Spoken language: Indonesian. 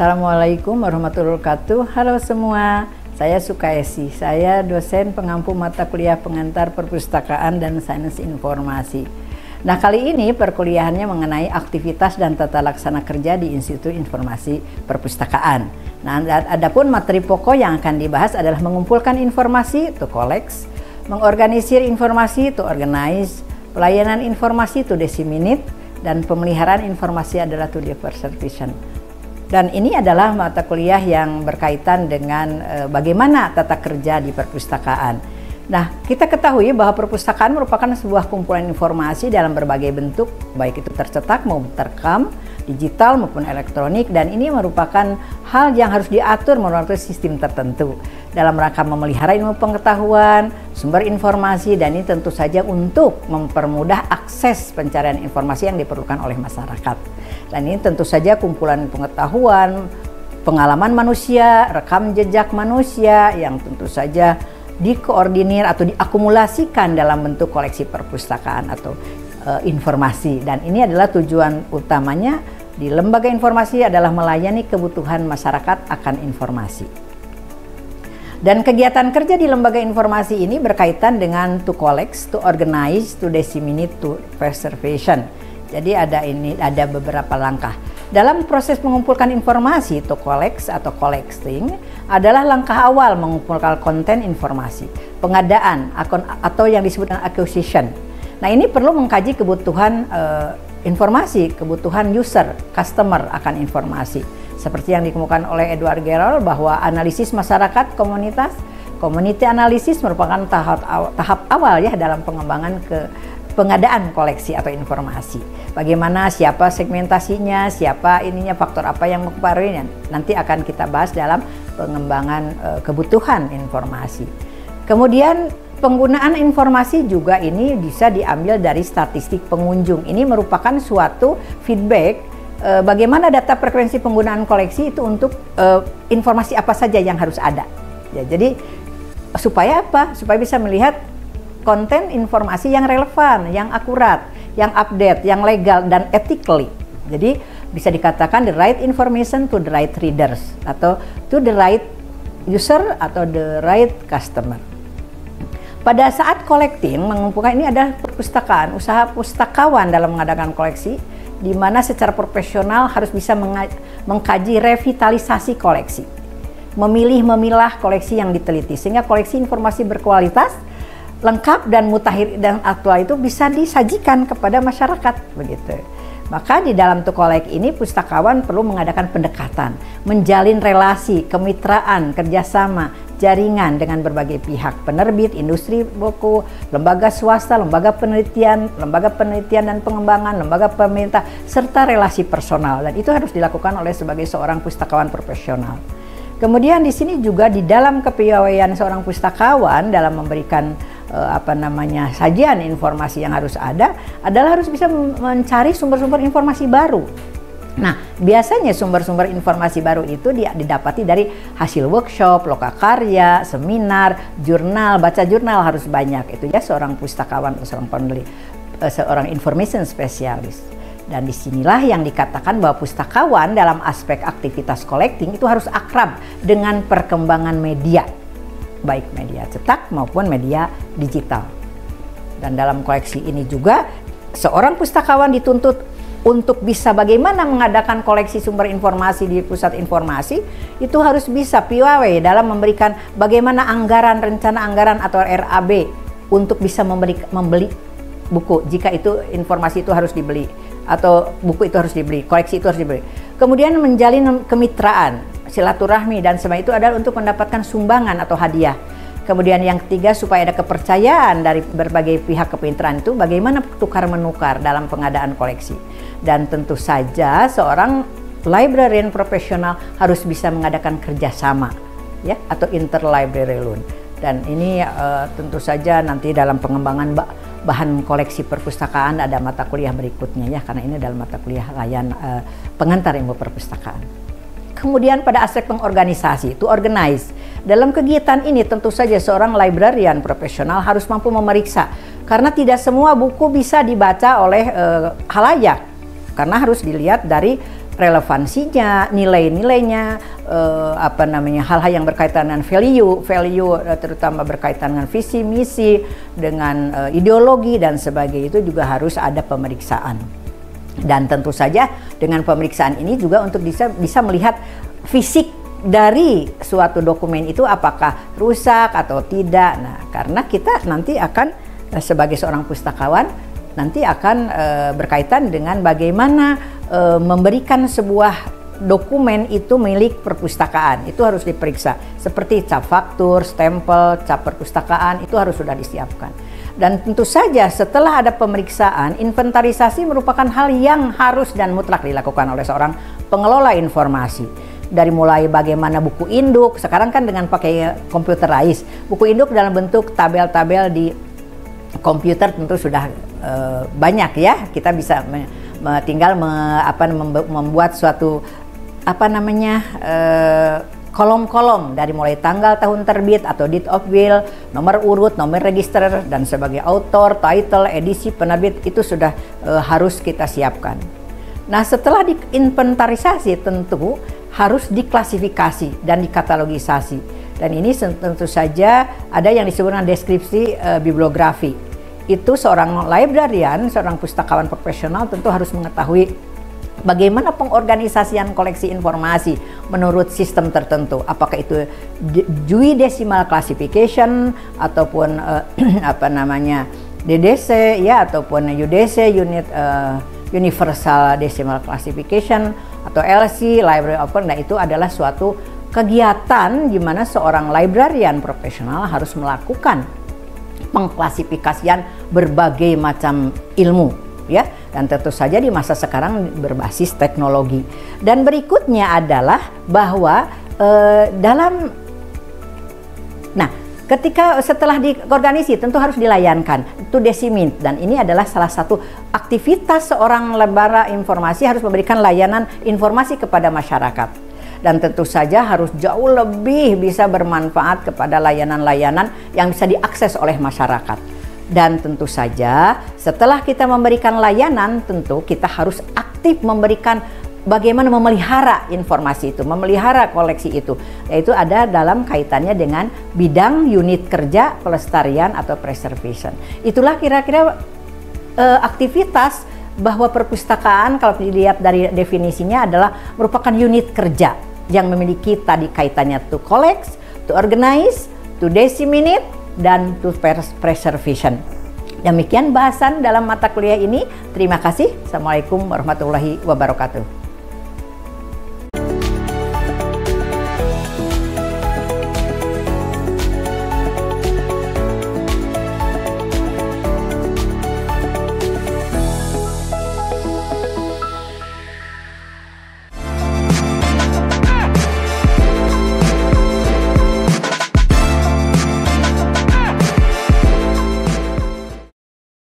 Assalamualaikum warahmatullahi wabarakatuh. Halo semua, saya Sukaesi. Saya dosen pengampu mata kuliah pengantar perpustakaan dan sains informasi. Nah, kali ini perkuliahannya mengenai aktivitas dan tata laksana kerja di Institut Informasi Perpustakaan. Nah, adapun materi pokok yang akan dibahas adalah mengumpulkan informasi, to collect, mengorganisir informasi, to organize, pelayanan informasi, to disseminate, dan pemeliharaan informasi adalah to preservation. Dan ini adalah mata kuliah yang berkaitan dengan bagaimana tata kerja di perpustakaan. Nah, kita ketahui bahwa perpustakaan merupakan sebuah kumpulan informasi dalam berbagai bentuk, baik itu tercetak maupun terekam, digital maupun elektronik, dan ini merupakan hal yang harus diatur melalui sistem tertentu dalam rangka memelihara ilmu pengetahuan, sumber informasi, dan ini tentu saja untuk mempermudah akses pencarian informasi yang diperlukan oleh masyarakat. Dan ini tentu saja kumpulan pengetahuan, pengalaman manusia, rekam jejak manusia yang tentu saja dikoordinir atau diakumulasikan dalam bentuk koleksi perpustakaan atau informasi. Dan ini adalah tujuan utamanya di lembaga informasi adalah melayani kebutuhan masyarakat akan informasi. Dan kegiatan kerja di lembaga informasi ini berkaitan dengan to collect, to organize, to disseminate, to preservation. Jadi ada beberapa langkah. Dalam proses mengumpulkan informasi, to collect atau collecting adalah langkah awal mengumpulkan konten informasi, pengadaan atau yang disebut dengan acquisition. Nah, ini perlu mengkaji kebutuhan informasi, kebutuhan user, customer akan informasi. Seperti yang dikemukakan oleh Edward Gerald bahwa analisis masyarakat komunitas, community analysis merupakan tahap awal ya dalam pengembangan pengadaan koleksi atau informasi. Bagaimana, siapa segmentasinya, siapa ininya, faktor apa yang mempengaruhinya. Nanti akan kita bahas dalam pengembangan kebutuhan informasi. Kemudian penggunaan informasi juga ini bisa diambil dari statistik pengunjung. Ini merupakan suatu feedback bagaimana data frekuensi penggunaan koleksi itu untuk informasi apa saja yang harus ada. Ya, jadi supaya apa? Supaya bisa melihat konten informasi yang relevan, yang akurat, yang update, yang legal, dan ethically. Jadi bisa dikatakan the right information to the right readers atau to the right user atau the right customer. Pada saat collecting, mengumpulkan ini adalah perpustakaan, usaha pustakawan dalam mengadakan koleksi, di mana secara profesional harus bisa mengkaji revitalisasi koleksi, memilah koleksi yang diteliti, sehingga koleksi informasi berkualitas, lengkap dan mutakhir dan aktual itu bisa disajikan kepada masyarakat begitu. Maka di dalam to collect ini pustakawan perlu mengadakan pendekatan, menjalin relasi, kemitraan, kerjasama, jaringan dengan berbagai pihak, penerbit, industri buku, lembaga swasta, lembaga penelitian dan pengembangan, lembaga pemerintah, serta relasi personal. Dan itu harus dilakukan oleh sebagai seorang pustakawan profesional. Kemudian di sini juga di dalam kepiawaian seorang pustakawan dalam memberikan sajian informasi yang harus ada adalah harus bisa mencari sumber-sumber informasi baru. Nah, biasanya sumber-sumber informasi baru itu didapati dari hasil workshop, lokakarya, seminar, jurnal, baca jurnal harus banyak. Itu ya seorang pustakawan, seorang penulis, seorang information specialist. Dan disinilah yang dikatakan bahwa pustakawan dalam aspek aktivitas collecting itu harus akrab dengan perkembangan media, baik media cetak maupun media digital. Dan dalam koleksi ini juga seorang pustakawan dituntut untuk bisa bagaimana mengadakan koleksi sumber informasi di pusat informasi, itu harus bisa piawai dalam memberikan bagaimana rencana anggaran atau RAB untuk bisa membeli buku jika itu informasi itu harus dibeli atau buku itu harus dibeli, koleksi itu harus dibeli. Kemudian menjalin kemitraan, silaturahmi, dan semua itu adalah untuk mendapatkan sumbangan atau hadiah. Kemudian yang ketiga, supaya ada kepercayaan dari berbagai pihak kepintaran itu bagaimana tukar-menukar dalam pengadaan koleksi. Dan tentu saja seorang librarian profesional harus bisa mengadakan kerjasama ya atau interlibrary loan. Dan ini tentu saja nanti dalam pengembangan bahan koleksi perpustakaan ada mata kuliah berikutnya ya, karena ini adalah mata kuliah pengantar ilmu perpustakaan. Kemudian pada aspek pengorganisasi, to organize. Dalam kegiatan ini tentu saja seorang librarian profesional harus mampu memeriksa, karena tidak semua buku bisa dibaca oleh halayak, karena harus dilihat dari relevansinya, nilai-nilainya, hal-hal yang berkaitan dengan value terutama berkaitan dengan visi misi, dengan ideologi dan sebagainya, itu juga harus ada pemeriksaan. Dan tentu saja dengan pemeriksaan ini juga untuk bisa melihat fisik dari suatu dokumen itu apakah rusak atau tidak. Nah, karena kita nanti akan sebagai seorang pustakawan nanti akan berkaitan dengan bagaimana memberikan sebuah dokumen itu milik perpustakaan. Itu harus diperiksa seperti cap faktur, stempel, cap perpustakaan, itu harus sudah disiapkan. Dan tentu saja setelah ada pemeriksaan, inventarisasi merupakan hal yang harus dan mutlak dilakukan oleh seorang pengelola informasi. Dari mulai bagaimana buku induk, sekarang kan dengan pakai computerized, buku induk dalam bentuk tabel-tabel di komputer tentu sudah banyak ya. Kita bisa tinggal membuat suatu kolom-kolom dari mulai tanggal tahun terbit atau date of will, nomor urut, nomor register, dan sebagai author, title, edisi, penerbit, itu sudah harus kita siapkan. Nah, setelah diinventarisasi tentu harus diklasifikasi dan dikatalogisasi. Dan ini tentu saja ada yang disebut dengan deskripsi bibliografi. Itu seorang librarian, seorang pustakawan profesional tentu harus mengetahui bagaimana pengorganisasian koleksi informasi menurut sistem tertentu, apakah itu Dewey Decimal Classification ataupun DDC ya, ataupun UDC, Universal Decimal Classification, atau LC, Library Open. Nah, itu adalah suatu kegiatan di mana seorang librarian profesional harus melakukan pengklasifikasian berbagai macam ilmu ya, dan tentu saja di masa sekarang berbasis teknologi. Dan berikutnya adalah bahwa ketika setelah diorganisasi tentu harus dilayankan itu desimin, dan ini adalah salah satu aktivitas seorang lembaga informasi, harus memberikan layanan informasi kepada masyarakat. Dan tentu saja harus jauh lebih bisa bermanfaat kepada layanan-layanan yang bisa diakses oleh masyarakat. Dan tentu saja setelah kita memberikan layanan, tentu kita harus aktif memberikan bagaimana memelihara informasi itu, memelihara koleksi itu. Yaitu ada dalam kaitannya dengan bidang unit kerja pelestarian atau preservation. Itulah kira-kira aktivitas bahwa perpustakaan kalau dilihat dari definisinya adalah merupakan unit kerja yang memiliki tadi kaitannya to collect, to organize, to disseminate, dan to preservation. Demikian bahasan dalam mata kuliah ini. Terima kasih. Assalamualaikum warahmatullahi wabarakatuh.